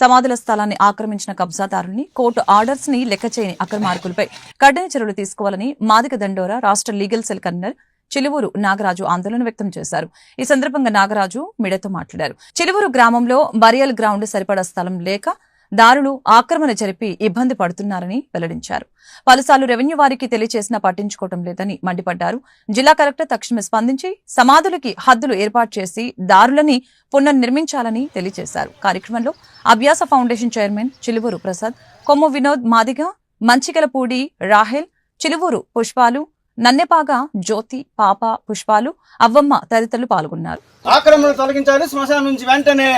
సమాధుల స్థలాన్ని ఆక్రమించిన కబ్జాదారుల్ని కోర్టు ఆర్డర్స్ ని లెక్క చేయని అక్రమార్కులపై కఠిన చర్యలు తీసుకోవాలని మాదిగ దండోరా రాష్ట్ర legal cell convener Chiluvuru Nagaraju ఆందోళన వ్యక్తం చేశారు. ఈ సందర్భంగా నాగరాజు మీడియాతో మాట్లాడారు. చిలువూరు గ్రామంలో బరియల్ గ్రౌండ్ సరిపడా స్థలం లేక దారులు ఆక్రమణ జరిపి ఇబ్బంది పడుతున్నారని వెల్లడించారు. పలుసార్లు రెవెన్యూ వారికి తెలియచేసినా పట్టించుకోవడం లేదని మండిపడ్డారు. జిల్లా కలెక్టర్ తక్షణమే స్పందించి సమాధులకి హద్దులు ఏర్పాటు చేసి దారులని పునర్నిర్మించాలని తెలియజేశారు. కార్యక్రమంలో అభ్యాస ఫౌండేషన్ చైర్మన్ చిలువూరు ప్రసాద్, కొమ్ము వినోద్ మాదిగ, మంచికలపూడి రాహెల్, చిలువూరు పుష్పాలు, నన్నెపాగా జ్యోతి, పాప, పుష్పాలు, అవ్వమ్మ తదితరులు పాల్గొన్నారు. ఆక్రమణ తొలగించాలి, శ్మశానం నుంచి వెంటనే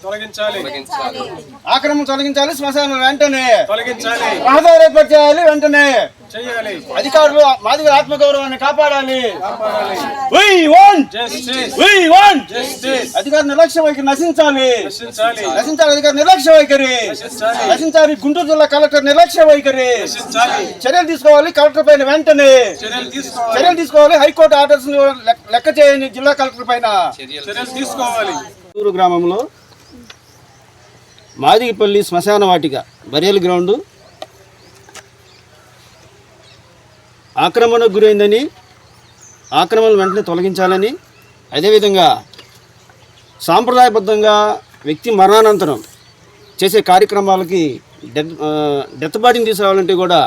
తొలగించాలి. ఆక్రమణ తొలగించాలి, శ్మశానం వెంటనే తొలగించాలి. రహదారి ఏర్పాటు చేయాలి, వెంటనే చేయాలి. అధికారులు మాదిగ ఆత్మగౌరవాన్ని కాపాడాలి. అధికారి నిర్లక్ష్య వైఖరి నశించాలి. అధికారి నిర్లక్ష్య వైఖరి నశించాలి. గుంటూరు జిల్లా కలెక్టర్ నిర్లక్ష్య వైఖరి చర్యలు తీసుకోవాలి. కలెక్టర్ పైన వెంటనే చర్యలు తీసుకోవాలి. హైకోర్టు ఆర్డర్స్ లెక్క చేయని జిల్లా కలెక్టర్ పైన చర్యలు తీసుకోవాలి. చిత్తూరు గ్రామంలో మాదిగపల్లి శ్మశాన వాటిక బరియల్ గ్రౌండ్ ఆక్రమణకు గురైందని, ఆక్రమణలు వెంటనే తొలగించాలని, అదేవిధంగా సాంప్రదాయబద్ధంగా వ్యక్తి మరణానంతరం చేసే కార్యక్రమాలకి డెత్ బాడీని తీసుకురావాలంటే కూడా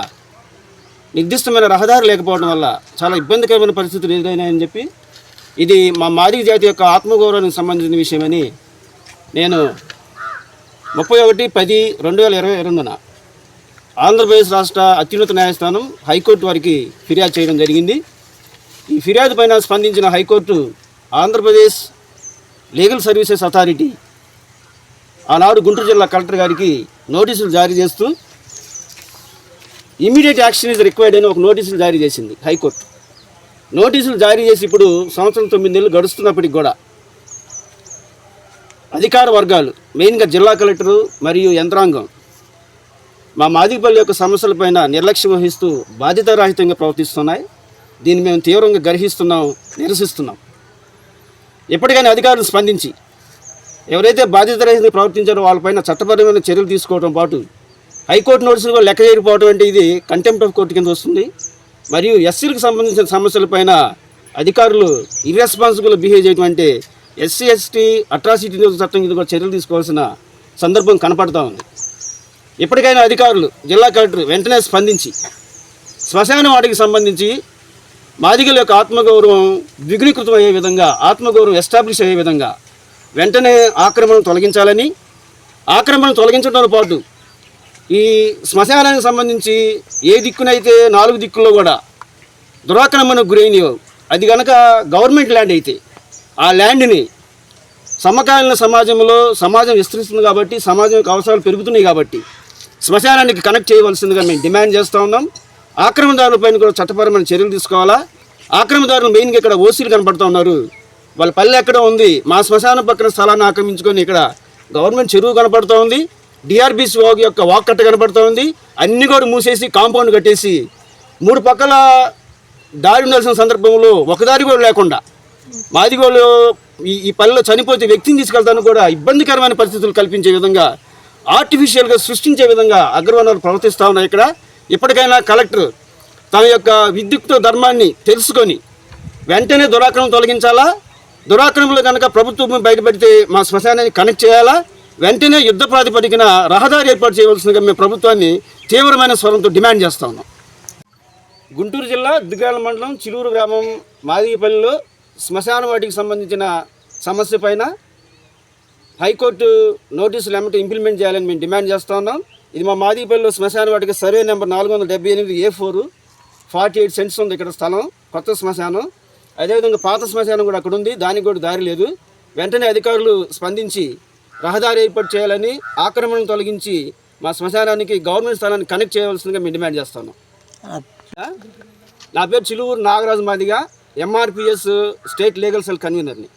నిర్దిష్టమైన రహదారి లేకపోవడం వల్ల చాలా ఇబ్బందికరమైన పరిస్థితులు ఎదురైనాయని చెప్పి, ఇది మా మాదిగ జాతి యొక్క ఆత్మగౌరవానికి సంబంధించిన విషయమని నేను 31/10/2022 ఆంధ్రప్రదేశ్ రాష్ట్ర అత్యున్నత న్యాయస్థానం హైకోర్టు వారికి ఫిర్యాదు చేయడం జరిగింది. ఈ ఫిర్యాదు పైన స్పందించిన high court Andhra Pradesh legal services authority ఆనాడు గుంటూరు జిల్లా కలెక్టర్ గారికి నోటీసులు జారీ చేస్తూ ఇమీడియట్ యాక్షన్ ఈజ్ రిక్వైర్డ్ అని ఒక నోటీసులు జారీ చేసింది హైకోర్టు. నోటీసులు జారీ చేసి ఇప్పుడు 9 నెలలు గడుస్తున్నప్పటికి కూడా అధికార వర్గాలు, మెయిన్గా జిల్లా కలెక్టరు మరియు యంత్రాంగం మా మాదిగపల్లి యొక్క సమస్యలపైన నిర్లక్ష్యం వహిస్తూ బాధ్యతారాహితంగా ప్రవర్తిస్తున్నాయి. దీన్ని మేము తీవ్రంగా గర్హిస్తున్నాం, నిరసిస్తున్నాం. ఎప్పటికైనా అధికారులు స్పందించి ఎవరైతే బాధ్యతారహితంగా ప్రవర్తించారో వాళ్ళపైన చట్టపరమైన చర్యలు తీసుకోవడం పాటు హైకోర్టు నోటీసులు కూడా లెక్క చేయకపోవడం అంటే ఇది కంటెంప్ట్ ఆఫ్ కోర్టు కింద వస్తుంది. మరియు ఎస్సీలకు సంబంధించిన సమస్యలపైన అధికారులు ఇర్రెస్పాన్సిబుల్ బిహేవ్ చేయడం అంటే ఎస్సీ ఎస్టీ అట్రాసిటీ చట్టం కింద కూడా చర్యలు తీసుకోవాల్సిన సందర్భం కనపడుతూ ఉంది. ఇప్పటికైనా అధికారులు, జిల్లా కలెక్టర్ వెంటనే స్పందించి శ్మశాన వాటికి సంబంధించి మాదిగల యొక్క ఆత్మగౌరవం ద్విగుణీకృతం అయ్యే విధంగా, ఆత్మగౌరవం ఎస్టాబ్లిష్ అయ్యే విధంగా వెంటనే ఆక్రమణ తొలగించాలని, ఆక్రమణ తొలగించడంతో పాటు ఈ శ్మశానానికి సంబంధించి ఏ దిక్కునైతే 4 దిక్కుల్లో కూడా దురాక్రమణకు గురైనయో అది కనుక గవర్నమెంట్ ల్యాండ్ అయితే ఆ ల్యాండ్ని సమకాలీన సమాజంలో సమాజం విస్తరిస్తుంది కాబట్టి, సమాజం యొక్క అవసరాలు పెరుగుతున్నాయి కాబట్టి శ్మశానానికి కనెక్ట్ చేయవలసిందిగా మేము డిమాండ్ చేస్తూ ఉన్నాం. ఆక్రమణదారులపైన కూడా చట్టపరమైన చర్యలు తీసుకోవాలా. ఆక్రమణదారులు మెయిన్గా ఇక్కడ ఓసీలు కనపడుతూ ఉన్నారు. వాళ్ళ పల్లె ఎక్కడ ఉంది, మా శ్మశానం పక్కన స్థలాన్ని ఆక్రమించుకొని ఇక్కడ గవర్నమెంట్ చెరువు కనపడుతూ ఉంది, డిఆర్బీసీ యొక్క వాక్కట్ట కనపడుతూ ఉంది. అన్నీ కూడా మూసేసి కాంపౌండ్ కట్టేసి 3 పక్కల దారి ఉండాల్సిన సందర్భంలో ఒక దారి కూడా లేకుండా మాదిగోళ్ళు ఈ పల్లెలో చనిపోతే వ్యక్తిని తీసుకెళ్తాను కూడా ఇబ్బందికరమైన పరిస్థితులు కల్పించే విధంగా, ఆర్టిఫిషియల్గా సృష్టించే విధంగా అగ్రవర్ణాలు ప్రవర్తిస్తూ ఉన్నాయి ఇక్కడ. ఇప్పటికైనా కలెక్టర్ తన యొక్క విద్యుక్త ధర్మాన్ని తెలుసుకొని వెంటనే దురాక్రమణ తొలగించాలా. దురాక్రమణలు కనుక ప్రభుత్వం బయటపెడితే మా శ్మశానాన్ని కనెక్ట్ చేయాలా. వెంటనే యుద్ధ ప్రాతిపదికన రహదారి ఏర్పాటు చేయవలసిందిగా మేము ప్రభుత్వాన్ని తీవ్రమైన స్వరంతో డిమాండ్ చేస్తూ ఉన్నాం. గుంటూరు జిల్లా దుగ్గాల మండలం చిలువూరు గ్రామం మాదిగపల్లిలో శ్మశాన వాటికి సంబంధించిన సమస్య పైన హైకోర్టు నోటీసులు ఏమంటే ఇంప్లిమెంట్ చేయాలని మేము డిమాండ్ చేస్తూ ఉన్నాం. ఇది మా మాదిగపల్లిలో శ్మశాన వాటికి సర్వే నెంబర్ 478A4 48 సెంట్స్ ఉంది ఇక్కడ స్థలం, కొత్త శ్మశానం. అదేవిధంగా పాత శ్మశానం కూడా అక్కడ ఉంది, దానికి కూడా దారి లేదు. వెంటనే అధికారులు స్పందించి రహదారి ఏర్పాటు చేయాలని, ఆక్రమణను తొలగించి మా శ్మశానానికి గవర్నమెంట్ స్థలాన్ని కనెక్ట్ చేయవలసిందిగా మేము డిమాండ్ చేస్తున్నాం. నా పేరు Chiluvuru Nagaraju Madiga, MRPS state legal cell కన్వీనర్ని.